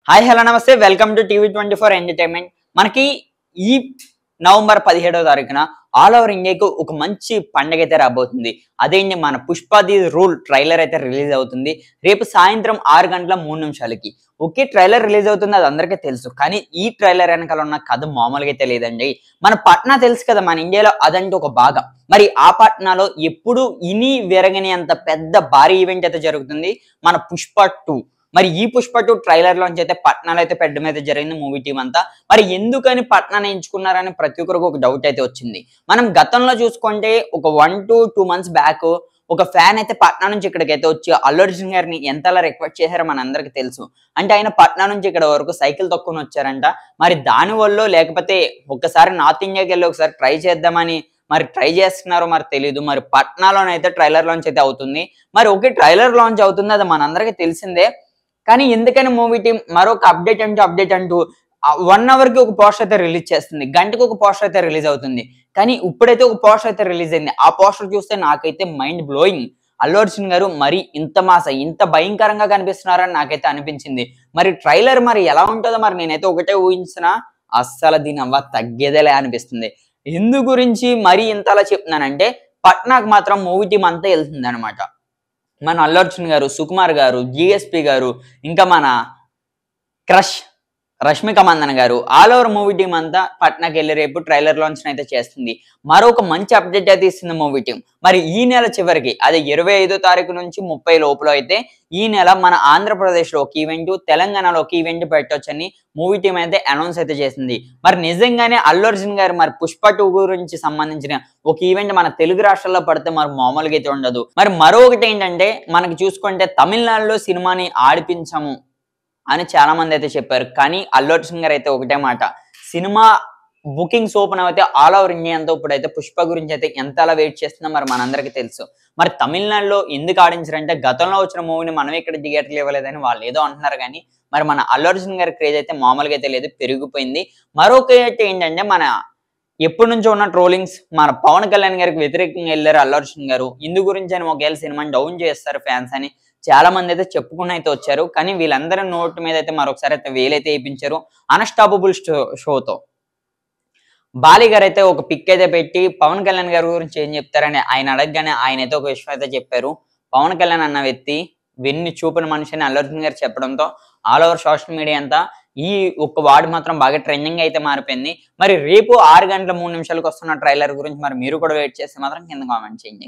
Hi hello నమస్తే welcome to టీవీ24 entertainment. మనకి ఈ నవంబర్ 17వ తారీఖున ఆల్ ఓవర్ ఇండియాకు ఒక మంచి పండగ అయితే రాబోతుంది. అదేంటి మన పుష్పది రూల్ ట్రైలర్ అయితే రిలీజ్ అవుతుంది రేపు సాయంత్రం 6 గంటల 3 నిమిషాలకి. ఓకే, ట్రైలర్ రిలీజ్ అవుతుంది, అది అందరికీ తెలుసు. కానీ ఈ ట్రైలర్ వెనకాల ఉన్న కథ మామూలుగా అయితే లేదండి. మన పట్నా తెలుసు కదా, మన ఇండియాలో అదంటే ఒక భాగం. మరి ఆ పట్నాలో ఎప్పుడు ఇని వెరగని అంత పెద్ద భారీ ఈవెంట్ అయితే జరుగుతుంది, మన పుష్ప 2. మరి ఈ పుష్ప 2 ట్రైలర్ లోంచి అయితే పట్నాలు అయితే పెట్టడం అయితే జరిగింది మూవీ టీం అంతా. మరి ఎందుకని పట్నాన్ని ఎంచుకున్నారని ప్రతి ఒక్కరికి ఒక డౌట్ అయితే వచ్చింది. మనం గతంలో చూసుకుంటే ఒక 1 to 2 months బ్యాక్ ఒక ఫ్యాన్ అయితే పట్నా నుంచి ఇక్కడికైతే వచ్చి అల్లు అర్జున్ గారిని ఎంతలా రిక్వెస్ట్ చేశారో మనందరికి తెలుసు. అంటే ఆయన పట్నా నుంచి ఇక్కడ వరకు సైకిల్ తొక్కుని వచ్చారంట. మరి దాని వల్ల లేకపోతే ఒక్కసారి నార్త్ ఇండియాకి వెళ్ళి ఒకసారి ట్రై చేద్దామని మరి ట్రై చేస్తున్నారో మరి తెలియదు. మరి పట్నాలోనైతే ట్రైలర్ లాంచ్ అయితే అవుతుంది. మరి ఓకే, ట్రైలర్ లాంచ్ అవుతుంది, అది మనందరికీ తెలిసిందే. కానీ ఎందుకని మూవీ టీం మరొక అప్డేట్ అంటూ 1 hour కి ఒక పోస్టర్ అయితే రిలీజ్ చేస్తుంది, గంటకు ఒక పోస్టర్ అయితే రిలీజ్ అవుతుంది. కానీ ఇప్పుడైతే ఒక పోస్టర్ అయితే రిలీజ్ అయింది. ఆ పోస్టర్ చూస్తే నాకైతే మైండ్ బ్లోయింగ్. అల్లు అర్జున్ గారు మరి ఇంత ఇంత భయంకరంగా కనిపిస్తున్నారని నాకైతే అనిపించింది. మరి ట్రైలర్ మరి ఎలా ఉంటుందో మరి నేనైతే ఒకటే ఊహించినా, అస్సలు దీని అవ్వ తగ్గేదేలే అనిపిస్తుంది. ఎందు గురించి మరి ఇంతలా చెప్తున్నానంటే, పట్నాకు మాత్రం మూవీ టీం అంతా వెళ్తుంది అనమాట. మన అల్లు అర్జున్ గారు, సుకుమార్ గారు, జిఎస్పి గారు, ఇంకా మన క్రష్ రష్మిక మందన గారు, ఆల్ ఓవర్ మూవీ టీం అంతా పట్నాకి వెళ్ళి రేపు ట్రైలర్ లాంచ్ అయితే చేస్తుంది. మరొక మంచి అప్డేట్ అయితే ఇస్తుంది మూవీ టీం. మరి ఈ నెల చివరికి, అదే 25వ తారీఖు నుంచి 30 లోపల అయితే ఈ నెల మన ఆంధ్రప్రదేశ్లో ఒక ఈవెంట్, తెలంగాణలో ఒక ఈవెంట్ పెట్టొచ్చని మూవీ టీం అయితే అనౌన్స్ అయితే చేసింది. మరి నిజంగానే అల్లు అర్జున్ గారు మరి పుష్ప 2 గురించి సంబంధించిన ఒక ఈవెంట్ మన తెలుగు రాష్ట్రాల్లో పడితే మరి మామూలుగా అయితే ఉండదు. మరి మరొకటి ఏంటంటే, మనకి చూసుకుంటే తమిళనాడులో సినిమాని ఆడిపించము అని చాలా మంది అయితే చెప్పారు. కానీ అల్లు అర్జున్ గారు అయితే ఒకటే మాట, సినిమా బుకింగ్స్ ఓపెన్ అయితే ఆల్ ఓవర్ ఇండియా అంతా ఇప్పుడైతే పుష్ప గురించి అయితే ఎంత అలా వెయిట్ చేస్తుందో మరి మనందరికీ తెలుసు. మరి తమిళనాడులో ఎందుకు ఆడించారంటే, గతంలో వచ్చిన మూవీని మనం ఇక్కడ థియేటర్లు ఇవ్వలేదని వాళ్ళు ఏదో అంటున్నారు. కానీ మరి మన అల్లు అర్జున్ గారి క్రేజ్ అయితే మామూలుగా అయితే లేదు, పెరిగిపోయింది. మరొకటి ఏంటంటే, మన ఎప్పటి నుంచో ఉన్న ట్రోలింగ్స్, మన పవన్ కళ్యాణ్ గారికి వ్యతిరేకంగా వెళ్ళారు అల్లు అర్జున్ గారు. ఇందు గురించి అని ఒకవేళ సినిమాని డౌన్ చేస్తారు ఫ్యాన్స్ అని చాలా మంది అయితే చెప్పుకుని అయితే వచ్చారు. కానీ వీళ్ళందరి నోటు మీద అయితే మరొకసారి అయితే వేలైతే వేయించారు అన్స్టాపబుల్ షోతో. బాలి గారు అయితే ఒక పిక్ అయితే పెట్టి పవన్ కళ్యాణ్ గారి గురించి ఏం చెప్తారని ఆయన అడగగానే ఆయన అయితే ఒక విషయం అయితే చెప్పారు. పవన్ కళ్యాణ్ అన్న వ్యక్తి వెన్ను చూపిన మనిషిని అల్లు అర్జున్ గారు చెప్పడంతో ఆల్ ఓవర్ సోషల్ మీడియా అంతా ఈ ఒక్క వార్డు మాత్రం బాగా ట్రెండింగ్ అయితే మారిపోయింది. మరి రేపు 6 గంటల 3 నిమిషాలకు వస్తున్న ట్రైలర్ గురించి మరి మీరు కూడా వెయిట్ చేస్తే మాత్రం కింద కామెంట్ చేయండి.